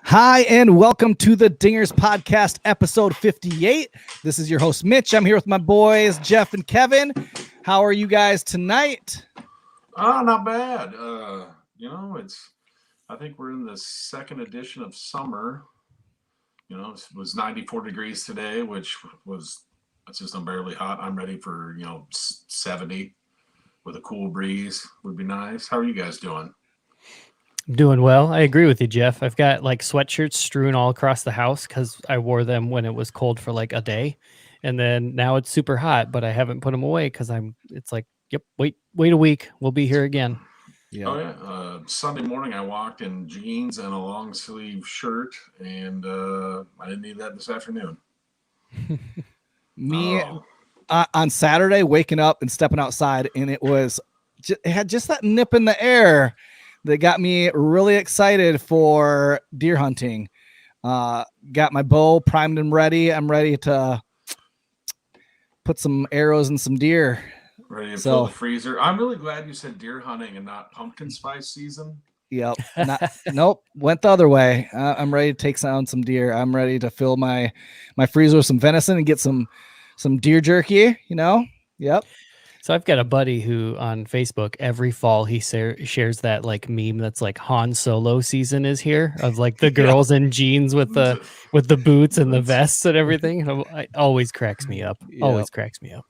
Hi, and welcome to the Dingers Podcast, episode 58. This is your host, Mitch. I'm here with my boys, Jeff and Kevin. How are you guys tonight? Not bad. I think we're in the second edition of summer. It was 94 degrees today, that's just unbearably hot. I'm ready for, 70 with a cool breeze would be nice. How are you guys doing? Doing well. I agree with you, Jeff. I've got like sweatshirts strewn all across the house because I wore them when it was cold for like a day, and then now it's super hot, but I haven't put them away because it's like, yep, wait a week, we'll be here again. Yeah. Oh yeah. Sunday morning I walked in jeans and a long sleeve shirt, and I didn't need that this afternoon. Me on Saturday, waking up and stepping outside, and it had just that nip in the air that got me really excited for deer hunting. Got my bow primed and ready. I'm ready to put some arrows and some deer. Ready to fill the freezer. I'm really glad you said deer hunting and not pumpkin spice season. Yep. Nope. Went the other way. I'm ready to take down some deer. I'm ready to fill my freezer with some venison and get some deer jerky, Yep. So I've got a buddy who on Facebook every fall he shares that like meme that's like Han Solo season is here of like the girls in jeans with the boots and the vests and everything. It always cracks me up. Yep. Always cracks me up.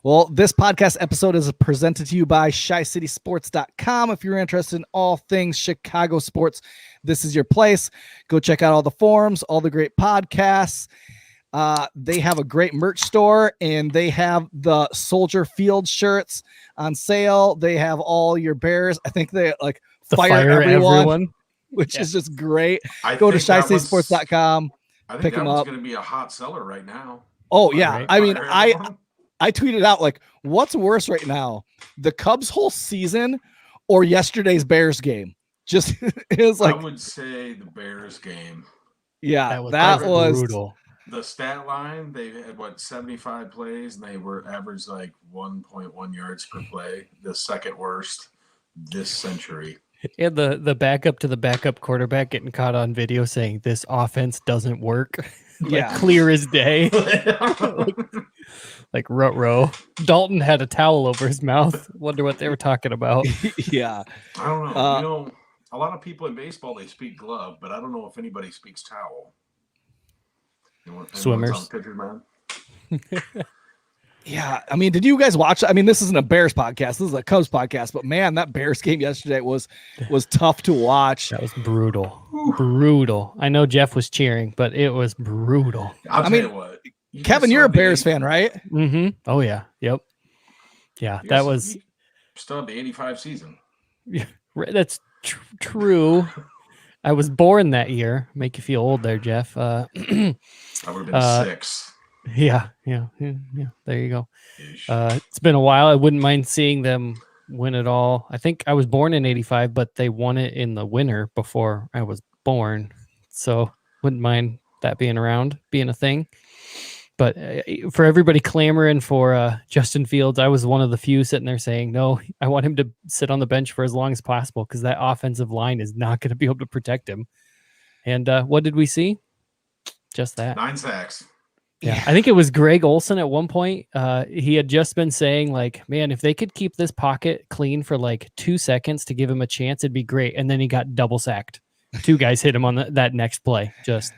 Well, this podcast episode is presented to you by ChiCitySports.com. If you're interested in all things Chicago sports, this is your place. Go check out all the forums, all the great podcasts. They have a great merch store, and they have the Soldier Field shirts on sale. They have all your bears. I think they like fire everyone, which is just great. Go to ChiCitySports.com. I think pick them up. Going to be a hot seller right now. Oh yeah, right? I mean, I tweeted out like, what's worse right now, the Cubs' whole season or yesterday's Bears game? Just it was like, I would say the Bears game. Yeah, that was brutal. The stat line, they had 75 plays, and they were averaged like 1.1 yards per play, the second worst this century. And the backup to the backup quarterback getting caught on video saying this offense doesn't work. Clear as day. like ruh-roh. Dalton had a towel over his mouth. Wonder what they were talking about. Yeah. I don't know. A lot of people in baseball, they speak glove, but I don't know if anybody speaks towel. Swimmers. Yeah, I mean, did you guys watch? I mean, this isn't a Bears podcast. This is a Cubs podcast. But man, that Bears game yesterday was tough to watch. That was brutal. Brutal. I know Jeff was cheering, but it was brutal. I'll tell you what. Kevin, you're a Bears fan, right? Mm-hmm. Oh yeah. Yep. Yeah, that was still the 85 season. Yeah, that's true. I was born that year. Make you feel old there, Jeff. I would have been 6. Yeah. There you go. It's been a while. I wouldn't mind seeing them win it all. I think I was born in 85, but they won it in the winter before I was born. So wouldn't mind that being a thing. But for everybody clamoring for Justin Fields, I was one of the few sitting there saying, no, I want him to sit on the bench for as long as possible because that offensive line is not going to be able to protect him. And what did we see? Just that. 9 sacks. Yeah, I think it was Greg Olson at one point. He had just been saying, like, man, if they could keep this pocket clean for like 2 seconds to give him a chance, it'd be great. And then he got double sacked. 2 guys hit him on that next play. Just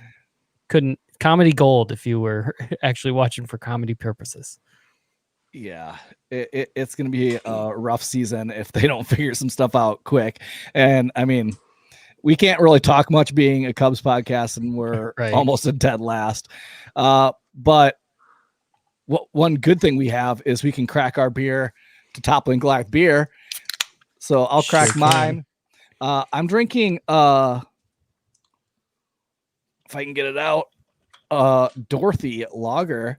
couldn't. Comedy gold if you were actually watching for comedy purposes. Yeah, it's going to be a rough season if they don't figure some stuff out quick. And I mean, we can't really talk much being a Cubs podcast, and we're almost a dead last. But one good thing we have is we can crack our beer to Toppling Goliath beer. So I'll crack mine. I'm drinking, if I can get it out, Dorothy lager.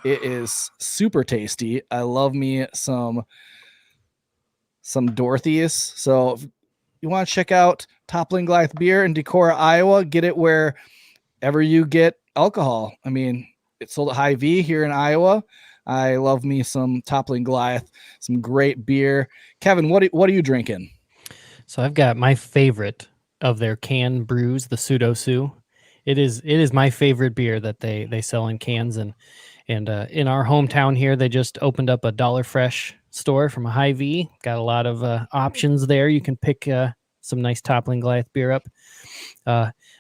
It is super tasty. I love me some Dorothy's. So if you want to check out Toppling Goliath beer in Decorah, Iowa, get it wherever you get alcohol. I mean, it's sold at Hy-Vee here in Iowa. I love me some Toppling Goliath, some great beer. Kevin, what are you drinking? So I've got my favorite of their can brews, the Pseudo Sue. It is my favorite beer that they sell in cans, and in our hometown here, they just opened up a Dollar Fresh store from a Hy-Vee. Got a lot of options there. You can pick some nice Toppling Goliath beer up.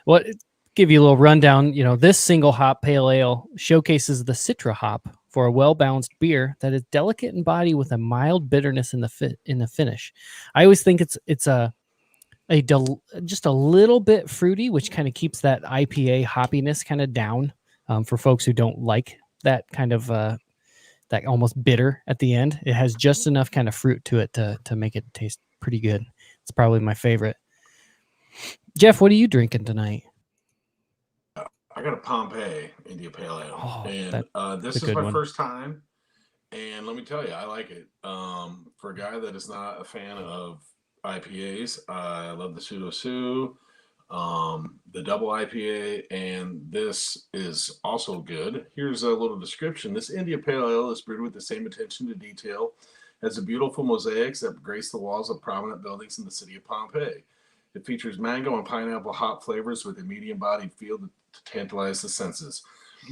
What give you a little rundown? This single hop pale ale showcases the Citra hop for a well-balanced beer that is delicate in body with a mild bitterness in the finish. I always think it's just a little bit fruity, which kind of keeps that IPA hoppiness kind of down for folks who don't like that kind of that almost bitter at the end. It has just enough kind of fruit to it to make it taste pretty good. It's probably my favorite. Jeff, what are you drinking tonight? I got a Pompeii India Pale Ale, Oh, and this is my first time, and let me tell you, I like it. For a guy that is not a fan of IPAs, I love the Pseudo Sue, the double IPA, and this is also good. Here's a little description. This India Pale Ale is brewed with the same attention to detail as the beautiful mosaics that grace the walls of prominent buildings in the city of Pompeii. It features mango and pineapple hop flavors with a medium-bodied feel to tantalize the senses.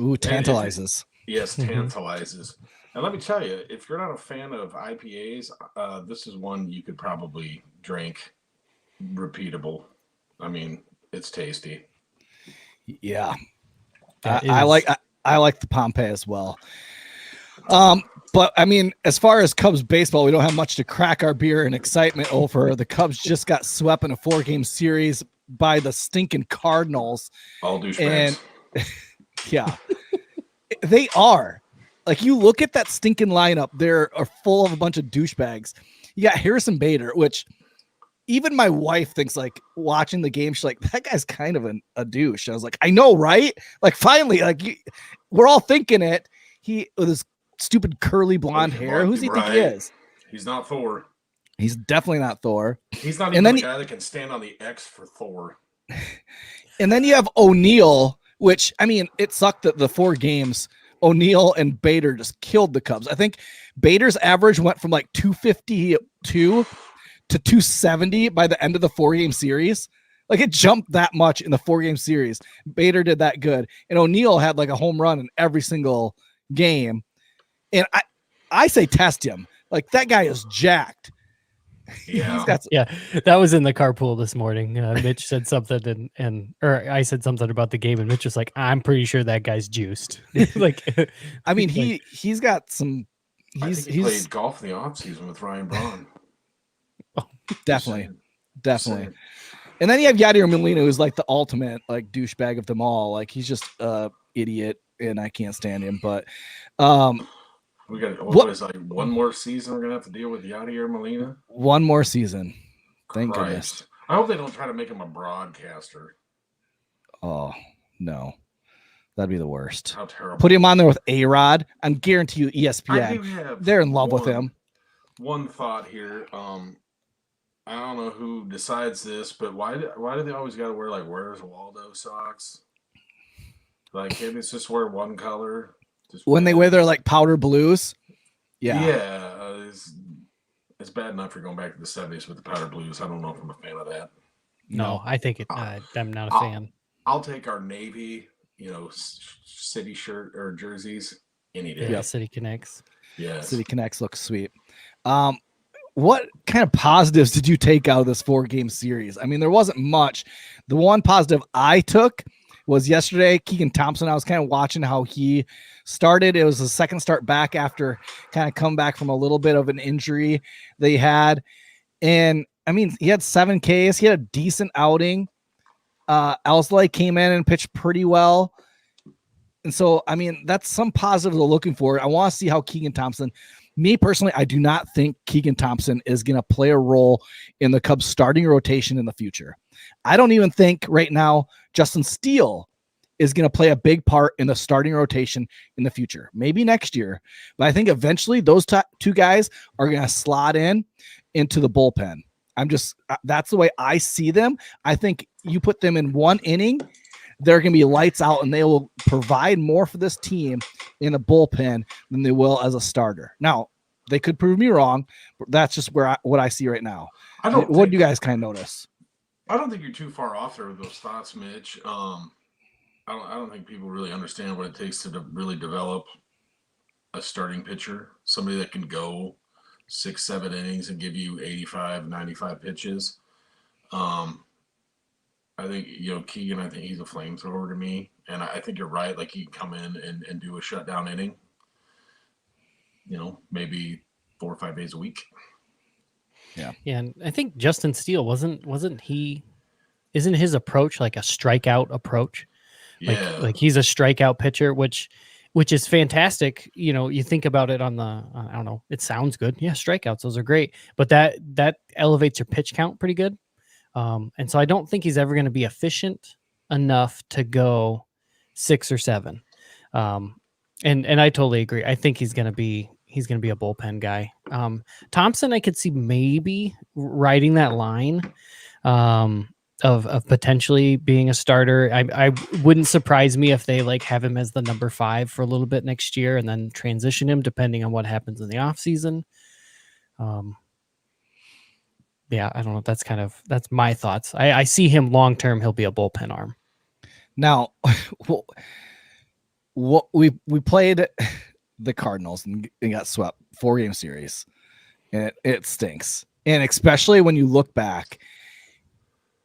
Ooh, tantalizes. Yes, tantalizes. And let me tell you, if you're not a fan of IPAs, this is one you could probably drink repeatable. I mean, it's tasty. Yeah. I like the Pompeii as well. But I mean, as far as Cubs baseball, we don't have much to crack our beer and excitement over. The Cubs just got swept in a 4-game series by the stinking Cardinals. All douchebags. And yeah, they are. Like, you look at that stinking lineup, they're full of a bunch of douchebags. You got Harrison Bader, which even my wife thinks, like, watching the game, she's like, that guy's kind of a douche. I was like, I know, right? Like, finally, like, we're all thinking it. He with his stupid curly blonde hair. Who's he think he is? He's not Thor. He's definitely not Thor. He's not even the guy that can stand on the X for Thor. And then you have O'Neill, which, I mean, it sucked that the 4 games, O'Neill and Bader just killed the Cubs. I think Bader's average went from like 252 to 270 by the end of the 4-game series. Like, it jumped that much in the 4-game series. Bader did that good. And O'Neill had like a home run in every single game. And I say test him. Like, that guy is jacked. Yeah. That was in the carpool this morning. Mitch said something or I said something about the game, and Mitch was like, I'm pretty sure that guy's juiced. Like, I mean, he's got some. He's played golf in the offseason with Ryan Braun. Definitely. And then you have Yadier Molina, who's like the ultimate like douchebag of them all. Like, he's just idiot, and I can't stand him. But we got one more season we're gonna have to deal with Yadier Molina. One more season. Thank goodness. I hope they don't try to make him a broadcaster. Oh no. That'd be the worst. How terrible. Put him on there with A-Rod. I guarantee you ESPN. They're in love with him. One thought here. I don't know who decides this, but why do they always gotta wear like Where's Waldo socks? Like, can't they just wear one color? When they wear their like powder blues. Yeah. It's bad enough you're going back to the 70s with the powder blues. I don't know if I'm a fan of that. No, I think I'm not a fan. I'll take our Navy, city shirt or jerseys any day. Yeah, City Connects. Yeah, City Connects looks sweet. What kind of positives did you take out of this 4-game series? I mean, there wasn't much. The one positive I took was yesterday, Keegan Thompson. I was kind of watching how he started. It was the second start back after kind of come back from a little bit of an injury they had. And I mean, he had 7 Ks. He had a decent outing. Elsley came in and pitched pretty well. And so, I mean, that's some positive they're looking for. I want to see how Keegan Thompson, me personally, I do not think Keegan Thompson is going to play a role in the Cubs starting rotation in the future. I don't even think right now Justin Steele is going to play a big part in the starting rotation in the future. Maybe next year, but I think eventually those 2 guys are going to slot into the bullpen. That's the way I see them. I think you put them in 1 inning, they're going to be lights out, and they will provide more for this team in the bullpen than they will as a starter. Now, they could prove me wrong, but that's just what I see right now. What do you guys kind of notice? I don't think you're too far off there with those thoughts, Mitch. I don't think people really understand what it takes to really develop a starting pitcher, somebody that can go 6-7 innings and give you 85, 95 pitches. I think, Keegan, I think he's a flamethrower to me. And I think you're right. Like, he can come in and do a shutdown inning, maybe 4 or 5 days a week. Yeah. And I think Justin Steele isn't his approach like a strikeout approach? Yeah. Like he's a strikeout pitcher, which is fantastic. You think about it on the, I don't know, it sounds good. Yeah. Strikeouts, those are great, but that elevates your pitch count pretty good. And so I don't think he's ever going to be efficient enough to go 6 or 7. And I totally agree. I think he's going to be a bullpen guy. Thompson, I could see maybe riding that line of potentially being a starter. I wouldn't surprise me if they like have him as the number 5 for a little bit next year and then transition him depending on what happens in the off season. Yeah, I don't know. That's my thoughts. I see him long term. He'll be a bullpen arm. Now, what we played the Cardinals and got swept 4-game series, and it stinks. And especially when you look back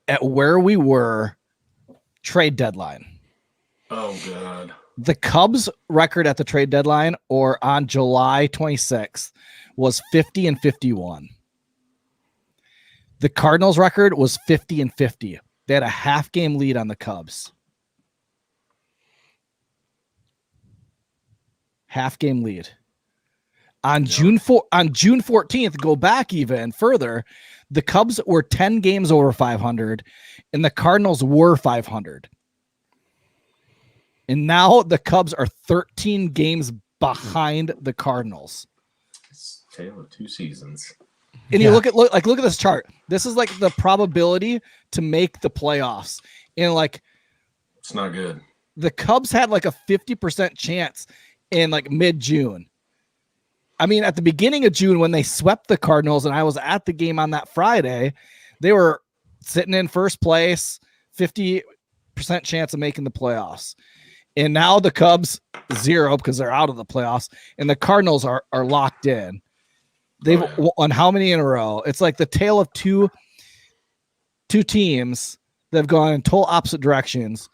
at where we were trade deadline. Oh God. The Cubs record at the trade deadline or on July 26th was 50-51. The Cardinals record was 50-50. They had a half-game lead on the Cubs. Half-game lead. On June 14th, go back even further, the Cubs were 10 games over 500, and the Cardinals were 500. And now the Cubs are 13 games behind the Cardinals. It's a tale of 2 seasons. And you look at this chart. This is like the probability to make the playoffs. And like, it's not good. The Cubs had like a 50% chance in like mid-June. I mean, at the beginning of June when they swept the Cardinals and I was at the game on that Friday, they were sitting in first place, 50% chance of making the playoffs. And now the Cubs 0 because they're out of the playoffs, and the Cardinals are locked in. They've won how many in a row? It's like the tale of two teams that have gone in total opposite directions.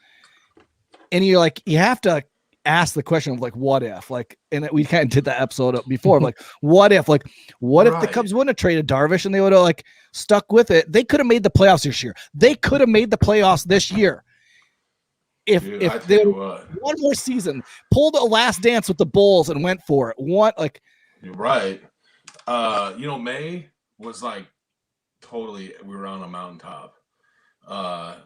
And you have to ask the question of like, what if? Like, and we kind of did that episode before. Like, what if? Like, what if the Cubs wouldn't have traded Darvish and they would have like stuck with it? They could have made the playoffs this year. They could have made the playoffs this year if they one more season, pulled a last dance with the Bulls and went for it. You're right. May was like totally, we were on a mountaintop. I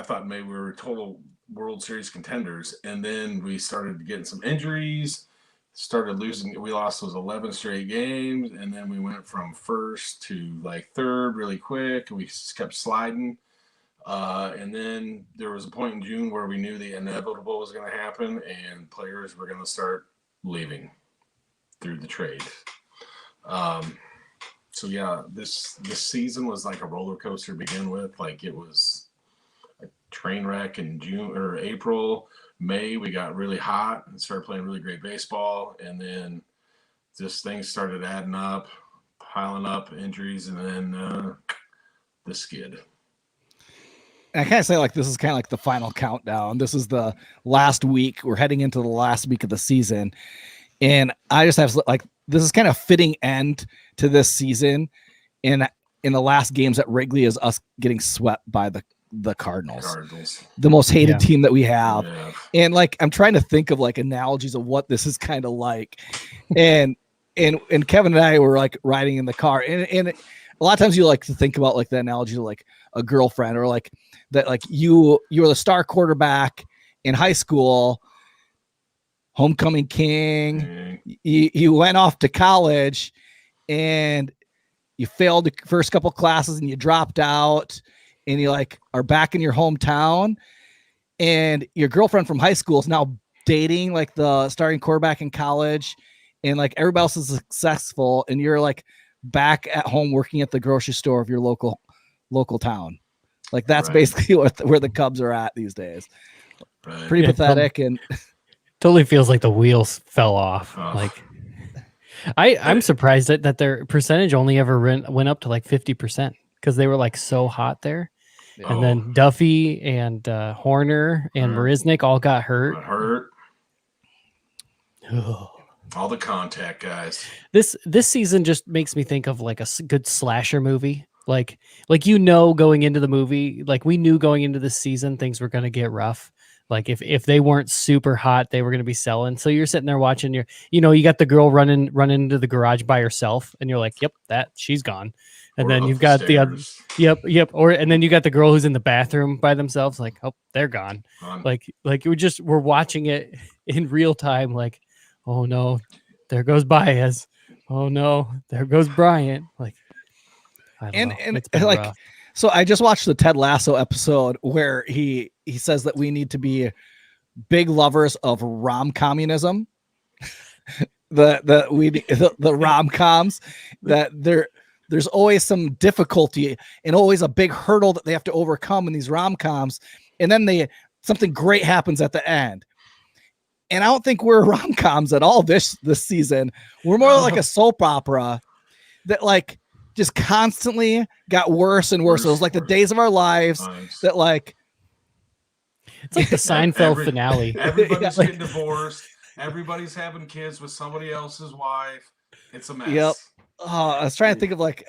thought May we were total World Series contenders, and then we started getting some injuries, started losing. We lost those 11 straight games, and then we went from first to like third really quick, and we just kept sliding. And then there was a point in June where we knew the inevitable was going to happen, and players were going to start leaving through the trade. So yeah, this season was like a roller coaster to begin with. Like, it was a train wreck in June or April. May we got really hot and started playing really great baseball, and then just things started adding up, piling up, injuries, and then the skid. I kind of say like this is kind of like the final countdown. This is the last week. We're heading into the last week of the season. And I just have like, this is kind of fitting end to this season. In the last games at Wrigley is us getting swept by the Cardinals, the most hated team that we have. Yeah. And like, I'm trying to think of like analogies of what this is kind of like. And Kevin and I were like riding in the car, and a lot of times you like to think about like the analogy of like a girlfriend, or like that, like you were the star quarterback in high school, homecoming king. You went off to college and you failed the first couple classes and you dropped out, and you like are back in your hometown, and your girlfriend from high school is now dating like the starting quarterback in college, and like everybody else is successful, and you're like back at home working at the grocery store of your local local town. Like that's Right. basically where the Cubs are at these days. Right. Pretty Yeah, pathetic. And Totally feels like the wheels fell off. Oh. Like I'm surprised that their percentage only ever went up to like 50% because they were like so hot there. Yeah. And then Duffy and Horner and Marisnik all got hurt. All the contact guys. This season just makes me think of like a good slasher movie. Like going into the movie, like we knew going into this season things were going to get rough. Like if they weren't super hot, they were going to be selling. So you're sitting there watching you got the girl running into the garage by herself, and you're like, "Yep, she's gone." And then you've got the other, yep. And then you got the girl who's in the bathroom by themselves, like, "Oh, they're gone." Like we're watching it in real time. Like, oh no, there goes Baez. Oh no, there goes Bryant. Like, I don't know. It's been like. rough. So I just watched the Ted Lasso episode where he says that we need to be big lovers of rom-communism. the rom-coms, that there's always some difficulty and always a big hurdle that they have to overcome in these rom-coms, and then something great happens at the end. And I don't think we're rom-coms at all this season. We're more like a soap opera that like just constantly got worse and worse. It was like the Days of Our Lives that like it's like the Seinfeld finale. Everybody's getting divorced. Everybody's having kids with somebody else's wife. It's a mess. Yep. Oh, I was trying to think of like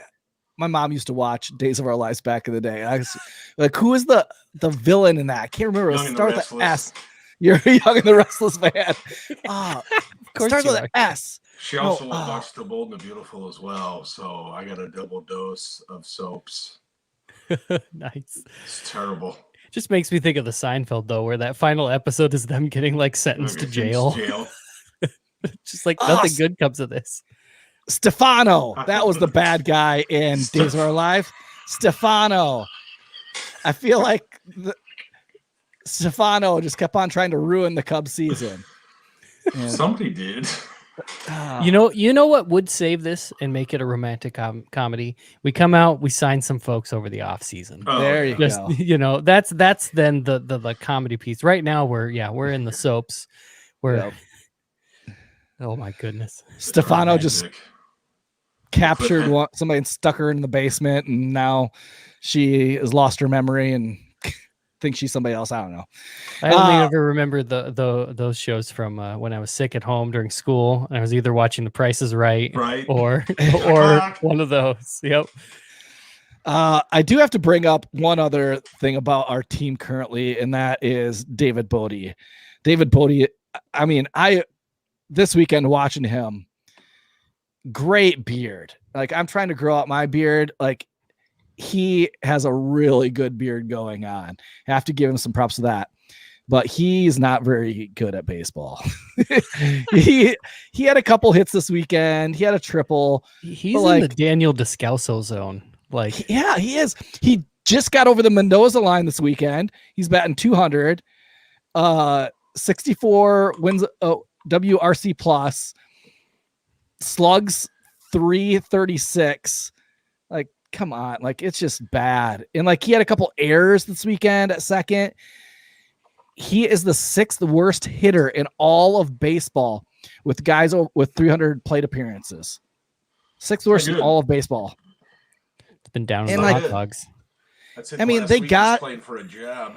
my mom used to watch Days of Our Lives back in the day. I was like, who is the villain in that? I can't remember. It started with an S. You're Young and the Restless Man. Of course, starts with an S. She also watched The Bold and the Beautiful as well, so I got a double dose of soaps. Nice. It's terrible. Just makes me think of the Seinfeld though, where that final episode is them getting like sentenced to jail. Just like nothing good comes of this. Stefano, that was the bad guy in Days of Our Lives. Stefano. I feel like Stefano just kept on trying to ruin the Cubs season. And somebody did. You know what would save this and make it a romantic comedy? We come out, we sign some folks over the off season. There you go. That's then the comedy piece. Right now we're in the soaps. Oh my goodness. Stefano just captured somebody and stuck her in the basement, and now she has lost her memory and think she's somebody else. I don't know. I only ever remember those shows from when I was sick at home during school, and I was either watching The Price is Right. or one of those. Yep. I do have to bring up one other thing about our team currently, and that is David Bodie. David Bodie, I mean, this weekend watching him, great beard. Like I'm trying to grow out my beard. Like he has a really good beard going on. I have to give him some props for that. But he's not very good at baseball. he had a couple hits this weekend. He had a triple. He's in the Daniel Descalso zone. Like, yeah, he is. He just got over the Mendoza line this weekend. He's batting 200, 64 wins, WRC plus, slugs 336. Like, come on, like it's just bad. And like he had a couple errors this weekend at second. He is the 6th worst hitter in all of baseball with guys with 300 plate appearances. 6th worst in all of baseball. It's been down in the hot dogs. I mean, they got playing for a job.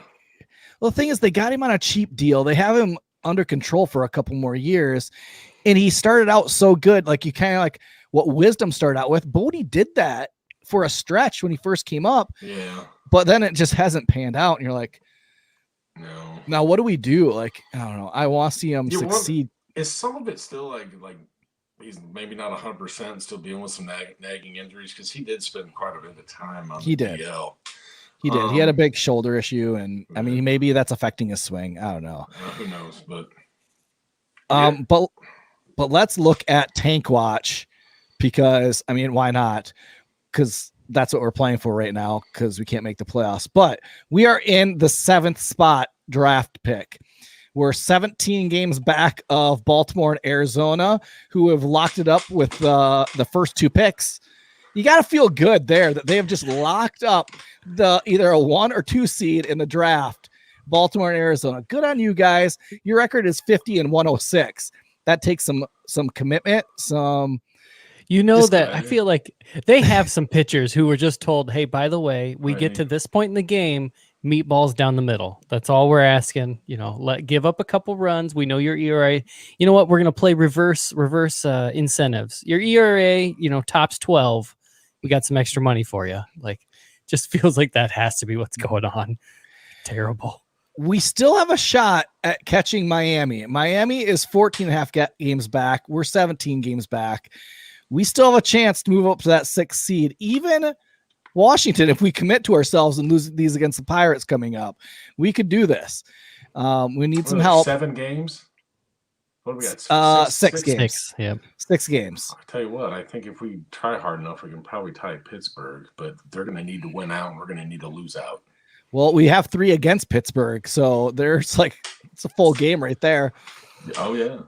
Well, the thing is, they got him on a cheap deal. They have him under control for a couple more years, and he started out so good. Like you kind of like what Wisdom started out with. Bodie did that for a stretch when he first came up. Yeah. But then it just hasn't panned out, and you're like, no. Now what do we do? Like, I don't know. I want to see him succeed. Is some of it still like he's maybe not 100% still dealing with some nagging injuries because he did spend quite a bit of time on the DL. He did. He had a big shoulder issue, and I mean, maybe that's affecting his swing. I don't know. Who knows? But but let's look at Tank Watch because I mean, why not? Because that's what we're playing for right now because we can't make the playoffs. But we are in the 7th spot draft pick. We're 17 games back of Baltimore and Arizona, who have locked it up with the first 2 picks. you got to feel good there that they have just locked up the either a 1 or 2 seed in the draft. Baltimore and Arizona. Good on you guys. Your record is 50-106. That takes some commitment, some. You know that I feel like they have some pitchers who were just told, hey, by the way, we get to this point in the game, meatballs down the middle. That's all we're asking. You know, give up a couple runs. We know your ERA. You know what? We're going to play reverse incentives. Your ERA, you know, tops 12. We got some extra money for you. Like, just feels like that has to be what's going on. Terrible. We still have a shot at catching Miami. Miami is 14.5 games back. We're 17 games back. We still have a chance to move up to that 6th seed. Even Washington, if we commit to ourselves and lose these against the Pirates coming up, we could do this. We need some help. 7 games? What do we got? 6 games. 6, yeah. 6 games. I'll tell you what, I think if we try hard enough, we can probably tie Pittsburgh, but they're going to need to win out and we're going to need to lose out. Well, we have 3 against Pittsburgh, so there's it's a full game right there. Oh, yeah.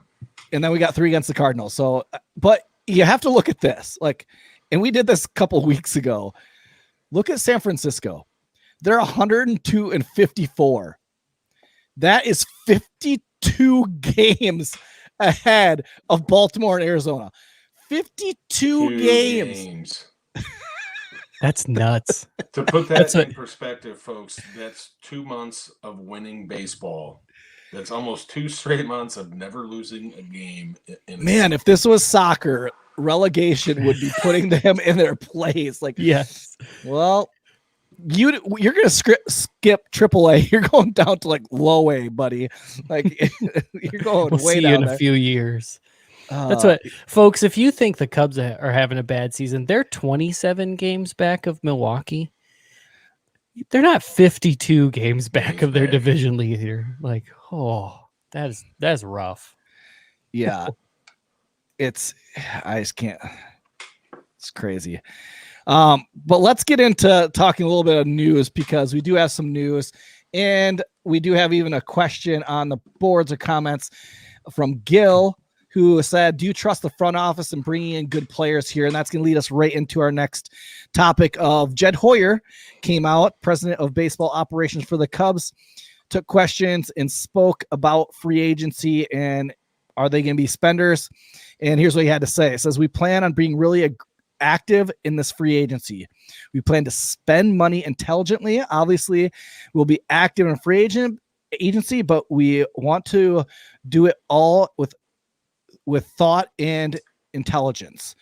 And then we got 3 against the Cardinals. So, but you have to look at this. And we did this a couple weeks ago. Look at San Francisco. They're 102-54. That is 52 games ahead of Baltimore and Arizona. 52 games. That's nuts. To put that in perspective, folks, that's 2 months of winning baseball. That's almost 2 straight months of never losing a game. Man, if this was soccer, relegation would be putting them in their place. Yes. Well, you're going to skip AAA. You're going down to low A, buddy. You're going we'll way see down you in there. a few years. That's what, folks, if you think the Cubs are having a bad season, they're 27 games back of Milwaukee. They're not 52 games back of their division leader. That's rough. Yeah. I just can't. It's crazy. But let's get into talking a little bit of news, because we do have some news, and we do have even a question on the boards or comments from Gil, who said, do you trust the front office in bringing in good players here? And that's going to lead us right into our next topic of Jed Hoyer came out, president of baseball operations for the Cubs, took questions and spoke about free agency and are they going to be spenders? And here's what he had to say. It says, we plan on being really active in this free agency. We plan to spend money intelligently. Obviously, we'll be active in free agency, but we want to do it all with thought and intelligence.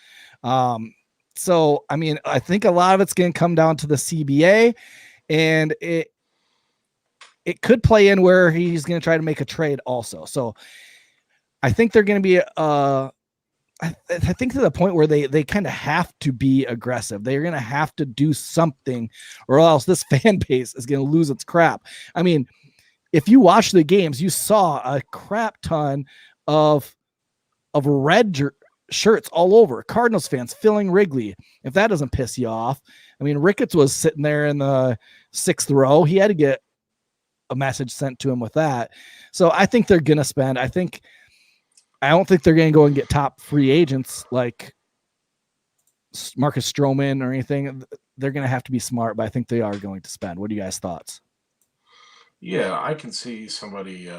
So, I mean, I think a lot of it's going to come down to the CBA, and it could play in where he's going to try to make a trade also. So I think they're going to be, I think to the point where they kind of have to be aggressive. They're going to have to do something, or else this fan base is going to lose its crap. I mean, if you watch the games, you saw a crap ton of red shirts all over. Cardinals fans filling Wrigley. If that doesn't piss you off, I mean, Ricketts was sitting there in the 6th row. He had to get a message sent to him with that. So I think they're going to spend. I don't think they're going to go and get top free agents like Marcus Stroman or anything. They're going to have to be smart, but I think they are going to spend. What are you guys' thoughts? Yeah, I can see somebody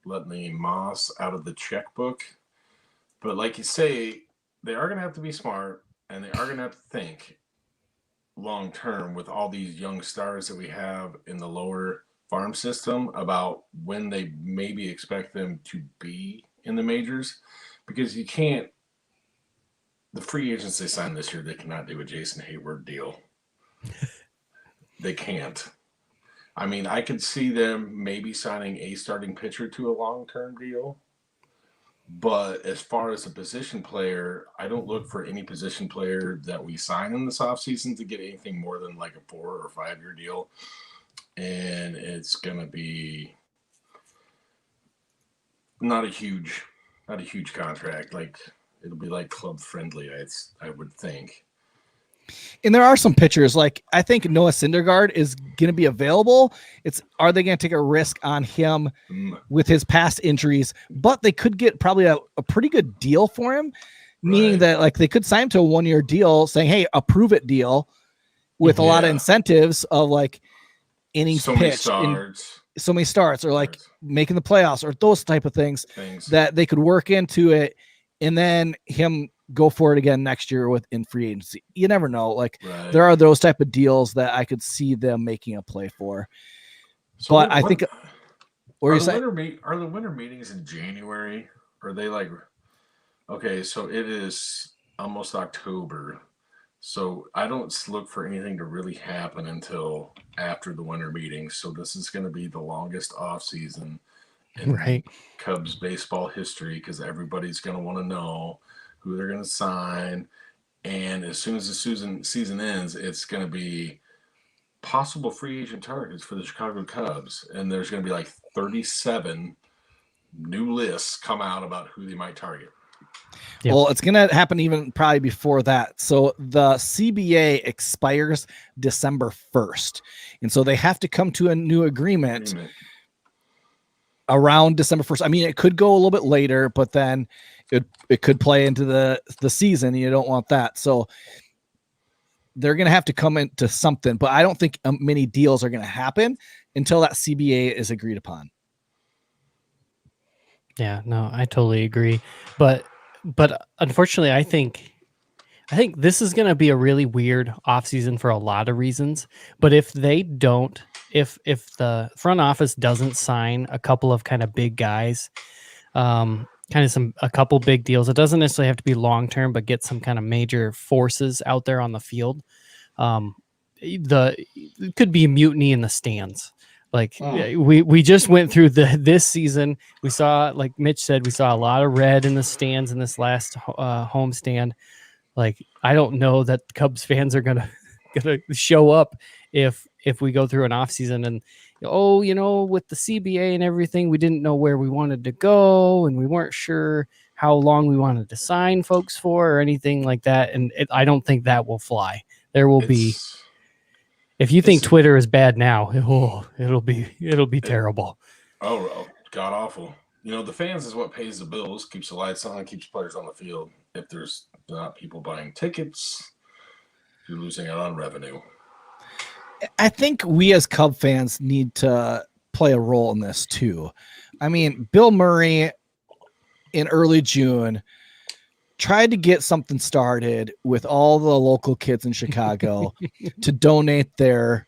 letting the Moss out of the checkbook. But like you say, they are going to have to be smart, and they are going to have to think long term with all these young stars that we have in the lower farm system about when they maybe expect them to be in the majors, because you can't, the free agents they signed this year, they cannot do a Jason Hayward deal. They can't. I mean, I could see them maybe signing a starting pitcher to a long-term deal. But as far as a position player, I don't look for any position player that we sign in this offseason to get anything more than like a 4 or 5 year deal. And it's going to be not a huge contract. Like, it'll be like club friendly, I would think. And there are some pitchers, like I think Noah Syndergaard is going to be available. Are they going to take a risk on him with his past injuries? But they could get probably a pretty good deal for him. meaning Right. that like they could sign him to a 1-year deal saying, hey, approve it deal with a lot of Yeah. incentives of like innings So many pitched in starts. so many starts or like making the playoffs or those type of things Things. that they could work into it and then him go for it again next year in free agency. You never know. Like Right. there are those type of deals that I could see them making a play for. So but I think are the winter meetings in January? Or are they like okay, so it is almost October. So I don't look for anything to really happen until after the winter meetings. So this is going to be the longest off season in Right. Cubs baseball history because everybody's going to want to know who they're going to sign. And as soon as the season ends, it's going to be possible free agent targets for the Chicago Cubs. And there's going to be like 37 new lists come out about who they might target. Yep. Well, it's going to happen even probably before that. So the CBA expires December 1st. And so they have to come to a new agreement around December 1st. I mean, it could go a little bit later, but then it could play into the season. You don't want that. So they're going to have to come into something, but I don't think many deals are going to happen until that CBA is agreed upon. Yeah, no, I totally agree. But unfortunately, I think this is going to be a really weird offseason for a lot of reasons. But if they don't, if the front office doesn't sign a couple of kind of big guys, kind of a couple big deals, it doesn't necessarily have to be long term, but get some kind of major forces out there on the field. It could be a mutiny in the stands. Like we just went through this season. We saw, like Mitch said, we saw a lot of red in the stands in this last home stand. Like, I don't know that Cubs fans are gonna show up if we go through an off season and with the CBA and everything, we didn't know where we wanted to go and we weren't sure how long we wanted to sign folks for or anything like that. And I don't think that will fly. There will be. If you think Twitter is bad now, it'll be terrible. Oh, god awful. The fans is what pays the bills, keeps the lights on, keeps players on the field. If there's not people buying tickets, you're losing out on revenue. I think we as Cub fans need to play a role in this too. I mean, Bill Murray in early June tried to get something started with all the local kids in Chicago to donate their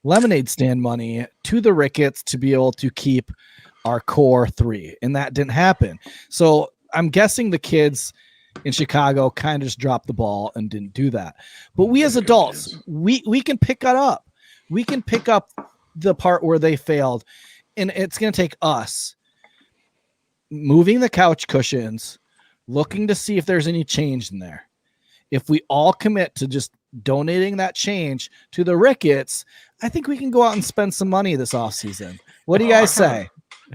lemonade stand money to the Ricketts to be able to keep our core three. And that didn't happen. So I'm guessing the kids in Chicago kind of just dropped the ball and didn't do that. But we as adults, we can pick it up. We can pick up the part where they failed. And it's going to take us moving the couch cushions, looking to see if there's any change in there. If we all commit to just donating that change to the Ricketts, I think we can go out and spend some money this offseason. What do you guys say?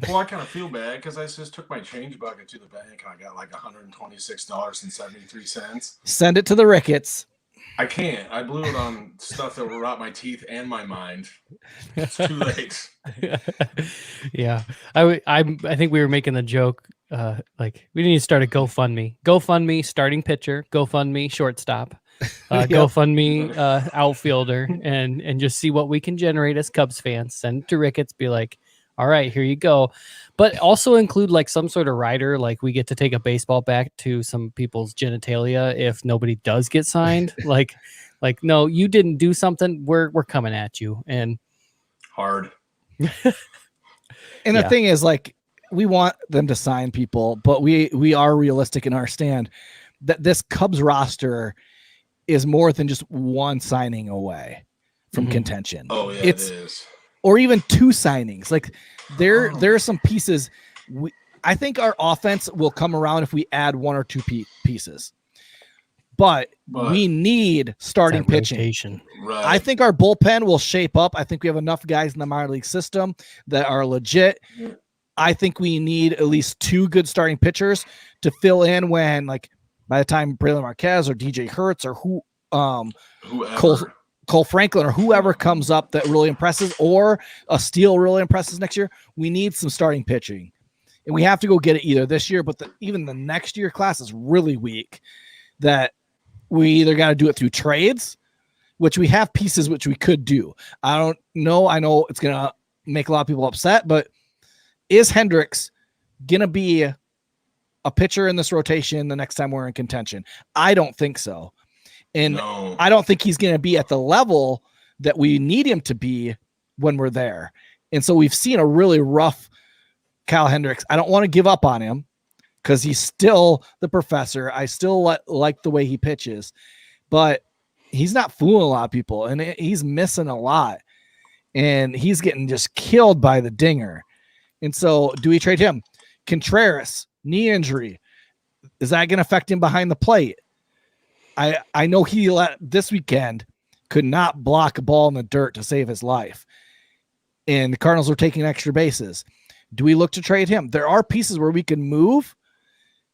Well, I kind of feel bad because I just took my change bucket to the bank and I got like $126.73. Send it to the Ricketts. I can't. I blew it on stuff that will rot my teeth and my mind. It's too late. Yeah. I think we were making the joke, like we need to start a GoFundMe starting pitcher, GoFundMe shortstop, GoFundMe outfielder, and just see what we can generate as Cubs fans. Send it to Ricketts, be like, all right, here you go. But also include like some sort of rider, like we get to take a baseball bat to some people's genitalia if nobody does get signed. like no, you didn't do something. We're coming at you. And hard. And the thing is, like, we want them to sign people, but we are realistic in our stand that this Cubs roster is more than just one signing away from contention. Oh yeah, it is. Or even two signings. Like there are some pieces. I think our offense will come around if we add one or two pieces. But we need starting pitching. Rotation. Right. I think our bullpen will shape up. I think we have enough guys in the minor league system that are legit. I think we need at least two good starting pitchers to fill in when, like, by the time Braylon Marquez or DJ Hertz or Cole Franklin or whoever comes up that really impresses, or a Steele really impresses next year, we need some starting pitching. and we have to go get it either this year, but even the next year class is really weak, that we either got to do it through trades, which we have pieces which we could do. I don't know. I know it's going to make a lot of people upset, but is Hendricks going to be a pitcher in this rotation the next time we're in contention? I don't think so. And No. I don't think he's going to be at the level that we need him to be when we're there. And so we've seen a really rough Kyle Hendricks. I don't want to give up on him because he's still the professor. I still like the way he pitches, but he's not fooling a lot of people, and he's missing a lot, and he's getting just killed by the dinger. And so do we trade him? Contreras, knee injury. Is that going to affect him behind the plate? I know he this weekend could not block a ball in the dirt to save his life, and the Cardinals were taking extra bases. Do we look to trade him? There are pieces where we can move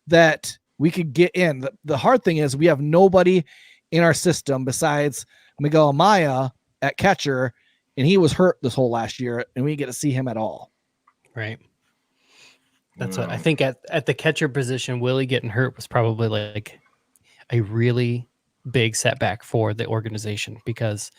that we could get in. The hard thing is we have nobody in our system besides Miguel Amaya at catcher, and he was hurt this whole last year, and we didn't get to see him at all. Right. That's what I think at the catcher position. Willie getting hurt was probably like a really big setback for the organization because,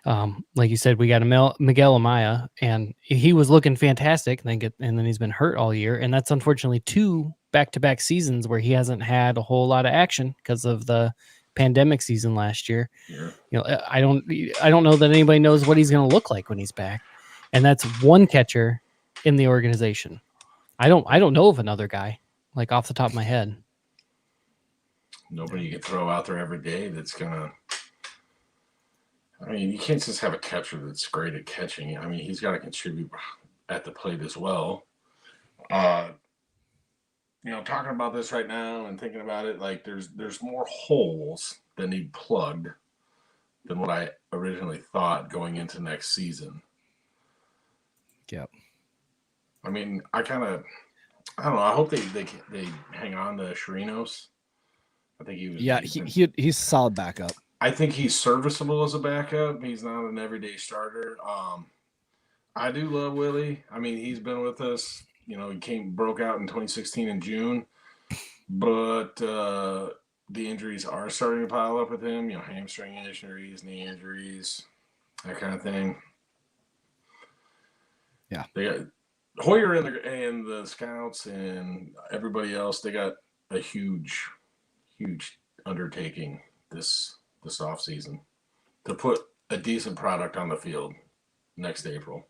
like you said, we got Miguel Amaya, and he was looking fantastic, and then he's been hurt all year, and that's unfortunately 2 back-to-back seasons where he hasn't had a whole lot of action because of the pandemic season last year. Yeah. You know, I don't know that anybody knows what he's going to look like when he's back, and that's one catcher in the organization. I don't know of another guy like off the top of my head. Nobody you can throw out there every day that's gonna. I mean, you can't just have a catcher that's great at catching. I mean, he's got to contribute at the plate as well. Talking about this right now and thinking about it, like there's more holes that need plugged than what I originally thought going into next season. Yep. I mean, I don't know. I hope they hang on to Chirinos. I think he was. Yeah, he's a solid backup. I think he's serviceable as a backup. He's not an everyday starter. I do love Willie. I mean, he's been with us. He broke out in 2016 in June, but the injuries are starting to pile up with him. Hamstring injuries, knee injuries, that kind of thing. Yeah, they got Hoyer and the scouts and everybody else. They got a huge undertaking this offseason to put a decent product on the field next April.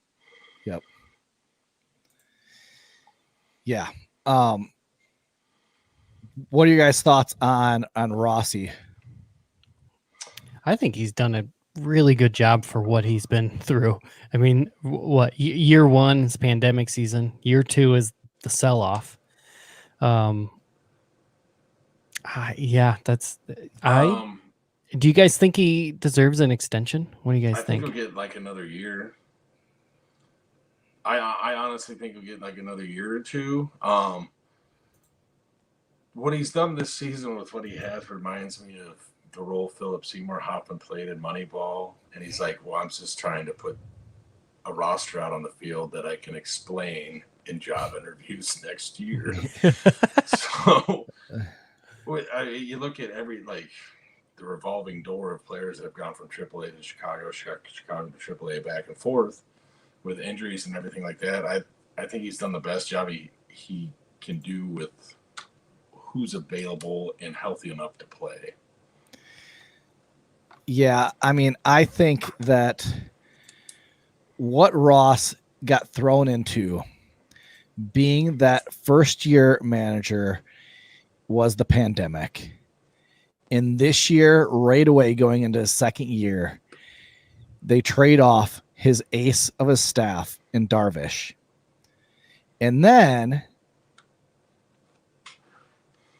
Yep. Yeah. What are your guys' thoughts on Rossi? I think he's done a really good job for what he's been through. I mean, year 1 is pandemic season. Year 2 is the sell-off. Yeah, that's. Do you guys think he deserves an extension? What do you guys think? I think he'll get like another year. I honestly think he'll get like another year or two. What he's done this season with what he has reminds me of the role Philip Seymour Hoffman played in Moneyball. And he's like, well, I'm just trying to put a roster out on the field that I can explain in job interviews next year. So you look at the revolving door of players that have gone from AAA to Chicago to AAA back and forth with injuries and everything like that. I think he's done the best job he can do with who's available and healthy enough to play. Yeah, I mean, I think that what Ross got thrown into, being that first-year manager, was the pandemic. And this year, right away, going into his second year, they trade off his ace of his staff in Darvish. And then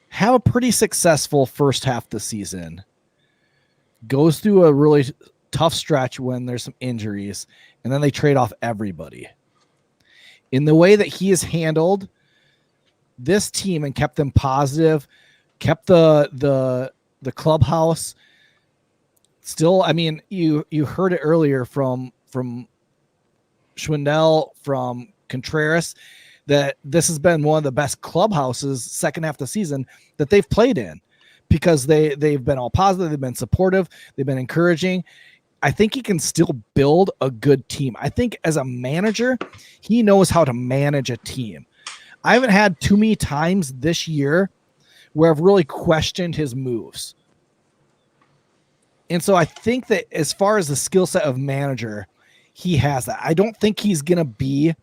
have a pretty successful first half of the season. Goes through a really tough stretch when there's some injuries, and then they trade off everybody. In the way that he has handled this team and kept them positive, kept the clubhouse still. I mean, you heard it earlier from Schwindel, from Contreras. that this has been one of the best clubhouses second half of the season that they've played in, because they've been all positive, they've been supportive, they've been encouraging. I think he can still build a good team. I think as a manager, he knows how to manage a team. I haven't had too many times this year where I've really questioned his moves. And so I think that as far as the skill set of manager, he has that. I don't think he's going to be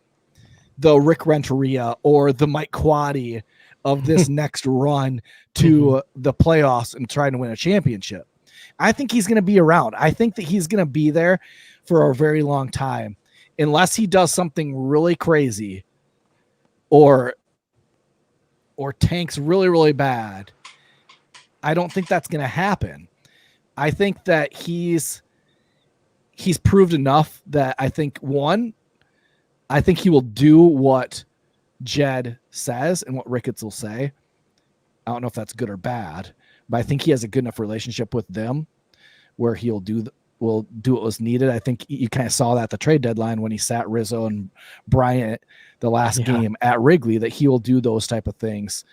the Rick Renteria or the Mike Quaddy of this next run to the playoffs and trying to win a championship. I think he's going to be around. I think that he's going to be there for a very long time, unless he does something really crazy or tanks really, really bad. I don't think that's going to happen. I think that he's proved enough that I think he will do what Jed says and what Ricketts will say. I don't know if that's good or bad, but I think he has a good enough relationship with them where he'll do what was needed. I think you kind of saw that at the trade deadline when he sat Rizzo and Bryant the last game at Wrigley, that he will do those type of things.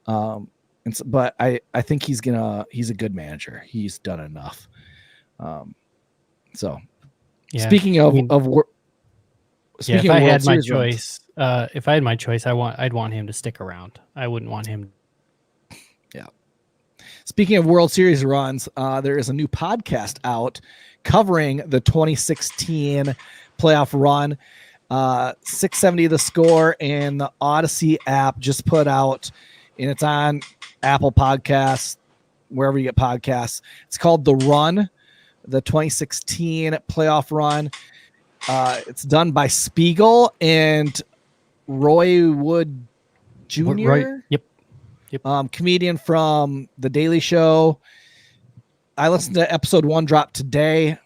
But I think he's a good manager. He's done enough. Speaking of if I had my choice, I'd want him to stick around. I wouldn't want him. Yeah. Speaking of World Series runs, there is a new podcast out covering the 2016 playoff run. 670 The Score and the Odyssey app just put out, and it's on Apple Podcasts, wherever you get podcasts. It's called The Run, the 2016 playoff run. It's done by Spiegel and Roy Wood Jr. Yep. Comedian from The Daily Show. I listened to episode 1, dropped today.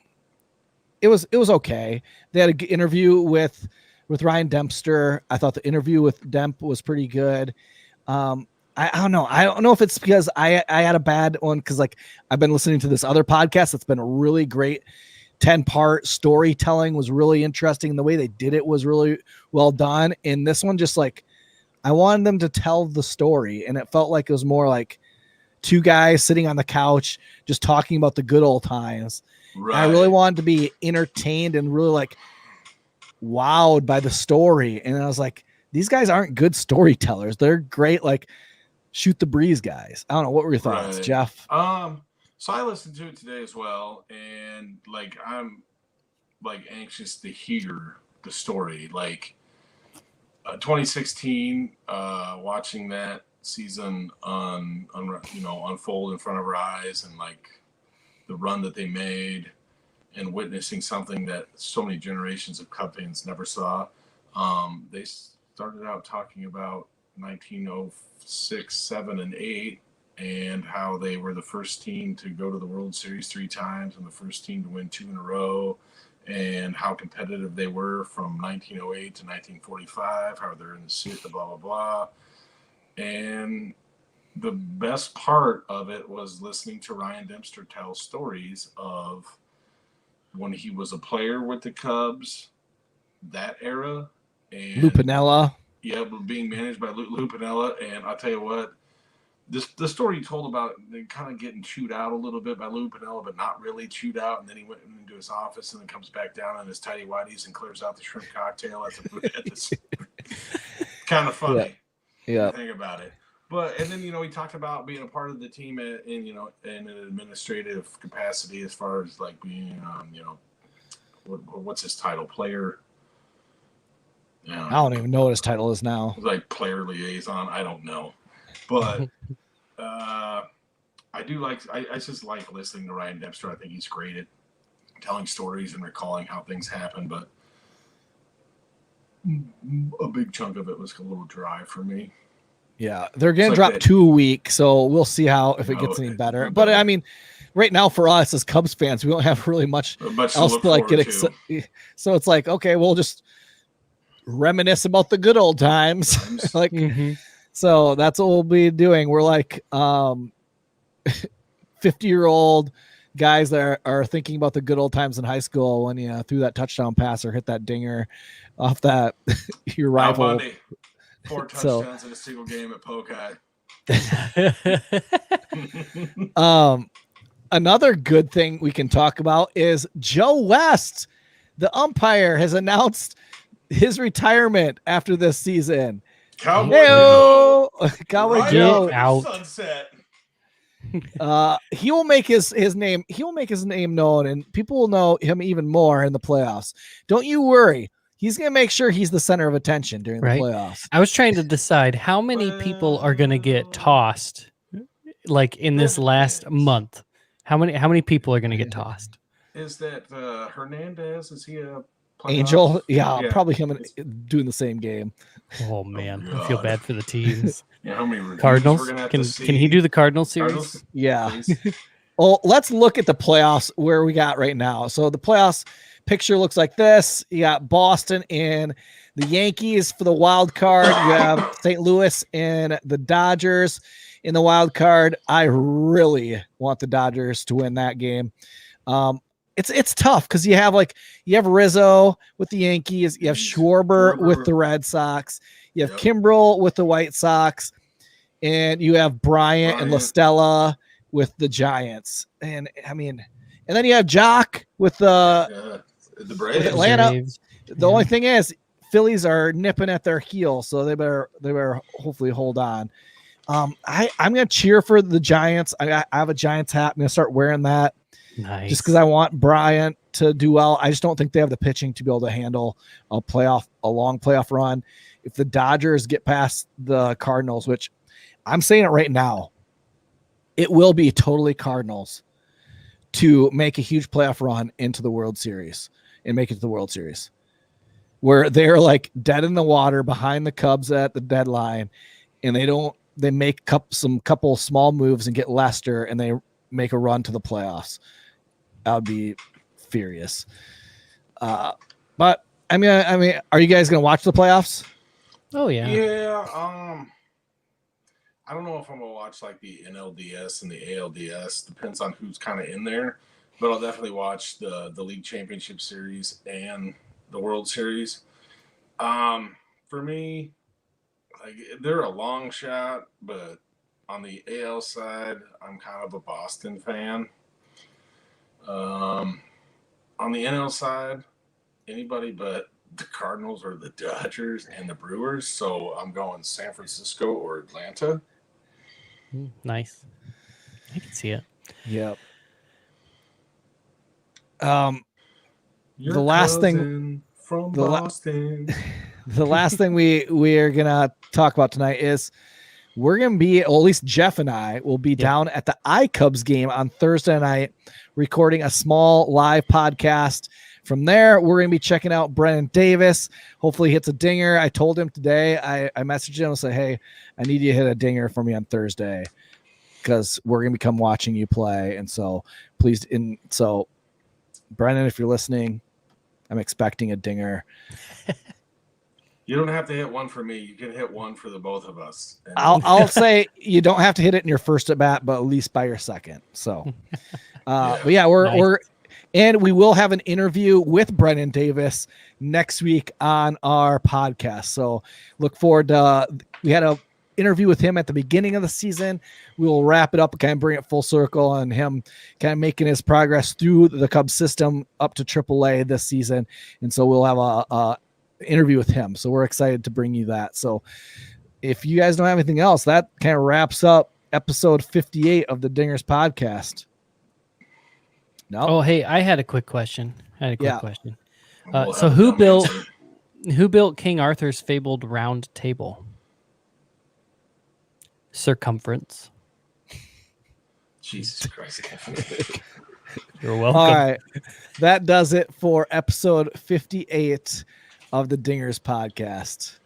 It was okay. They had an interview with Ryan Dempster. I thought the interview with Demp was pretty good. I don't know. I don't know if it's because I had a bad one, because like I've been listening to this other podcast that's been a really great 10-part storytelling, was really interesting. The way they did it was really well done. And this one, just like, I wanted them to tell the story, and it felt like it was more like two guys sitting on the couch just talking about the good old times. Right. I really wanted to be entertained and really like wowed by the story. And I was like, these guys aren't good storytellers. They're great, like shoot the breeze guys. I don't know. What were your thoughts, Jeff? So I listened to it today as well, and like I'm like anxious to hear the story. Like 2016, watching that season unfold in front of our eyes, and like the run that they made, and witnessing something that so many generations of Cub fans never saw. They started out talking about 1906, 7, and 8, and how they were the first team to go to the World Series 3 times and the first team to win 2 in a row, and how competitive they were from 1908 to 1945, how they're in the suit, blah, blah, blah. And the best part of it was listening to Ryan Dempster tell stories of when he was a player with the Cubs, that era. And Lou Piniella. Yeah, being managed by Lou Piniella. And I'll tell you what, the story he told about kind of getting chewed out a little bit by Lou Piniella, but not really chewed out. And then he went into his office and then comes back down in his tighty whities and clears out the shrimp cocktail at the kind of funny. Yeah. Think about it. But and then he talked about being a part of the team in an administrative capacity, as far as like being what's his title, player. I don't even know what his title is now. Like player liaison, I don't know. But I do like I just like listening to Ryan Dempster. I think he's great at telling stories and recalling how things happen, but a big chunk of it was a little dry for me. Yeah, they're going to drop 2 a week, so we'll see if it gets any better. But I mean, right now for us as Cubs fans, we don't have really much else to like get excited. So it's like, okay, we'll just reminisce about the good old times. Like, so that's what we'll be doing. We're like 50-year-old guys that are thinking about the good old times in high school when you threw that touchdown pass or hit that dinger off that your rival. 4 So- touchdowns in a single game at Pokai. Another good thing we can talk about is Joe West, the umpire, has announced his retirement after this season. Cowboy Hey-o! Cowboy right Joe. out. Sunset. He will make his name. He will make his name known, and people will know him even more in the playoffs. Don't you worry. He's gonna make sure he's the center of attention during the Right. playoffs. I was trying to decide how many people are going to get tossed, like in this last month. How many people are going to get tossed? Is that Hernandez? Is he a playoff? Angel, yeah, probably him doing the same game. Oh man, I feel God. bad for the teams. Yeah, how many reviews Cardinals. we're gonna have Can to see? he do the Cardinals series? Cardinals? Yeah. Please. Well, let's look at the playoffs where we got right now. So the playoffs picture looks like this. You got Boston and the Yankees for the wild card. You have St. Louis and the Dodgers in the wild card. I really want the Dodgers to win that game. It's tough because you have Rizzo with the Yankees, you have Schwarber with the Red Sox, you have Kimbrel with the White Sox, and you have Bryant and La Stella with the Giants. And I mean, and then you have Jock with the Braves. Atlanta. Braves. The only thing is Phillies are nipping at their heels, so they better hopefully hold on. I'm gonna cheer for the Giants. I have a Giants hat. I'm gonna start wearing that. Nice. Just because I want Bryant to do well. I just don't think they have the pitching to be able to handle a long playoff run. If the Dodgers get past the Cardinals, which I'm saying it right now, it will be totally Cardinals to make a huge playoff run into the World Series and make it to the World Series, where they're like dead in the water behind the Cubs at the deadline, and they make some couple small moves and get Lester, and they make a run to the playoffs. I would be furious. But I mean, are you guys gonna watch the playoffs? Oh yeah. Yeah. I don't know if I'm gonna watch like the NLDS and the ALDS. Depends on who's kind of in there, but I'll definitely watch the League Championship Series and the World Series. For me, like they're a long shot, but on the AL side, I'm kind of a Boston fan. On the NL side, anybody but the Cardinals or the Dodgers and the Brewers. So I'm going San Francisco or Atlanta. Nice. I can see it. Yep. Your the last thing cousin from Boston. the last thing we are gonna talk about tonight is we're gonna be, or at least Jeff and I will be down at the iCubs game on Thursday night, recording a small live podcast. From there, we're gonna be checking out Brennan Davis. Hopefully, he hits a dinger. I told him today. I messaged him and said, "Hey, I need you to hit a dinger for me on Thursday because we're gonna come watching you play." And so, please, Brennan, if you're listening, I'm expecting a dinger. You don't have to hit one for me. You can hit one for the both of us. I'll say you don't have to hit it in your first at bat, but at least by your second. So, but yeah, we're and we will have an interview with Brennan Davis next week on our podcast. So look forward to. We had a interview with him at the beginning of the season. We will wrap it up and kind of bring it full circle on him kind of making his progress through the Cubs system up to AAA this season. And so we'll have a interview with him. So we're excited to bring you that. So if you guys don't have anything else, that kind of wraps up episode 58 of the Dingers podcast. No. Oh, hey, I had a quick question. Question. We'll So have who them built answer. King Arthur's fabled round table? Circumference. Jesus Christ. You're welcome. All right. That does it for episode 58 of the Dingers podcast.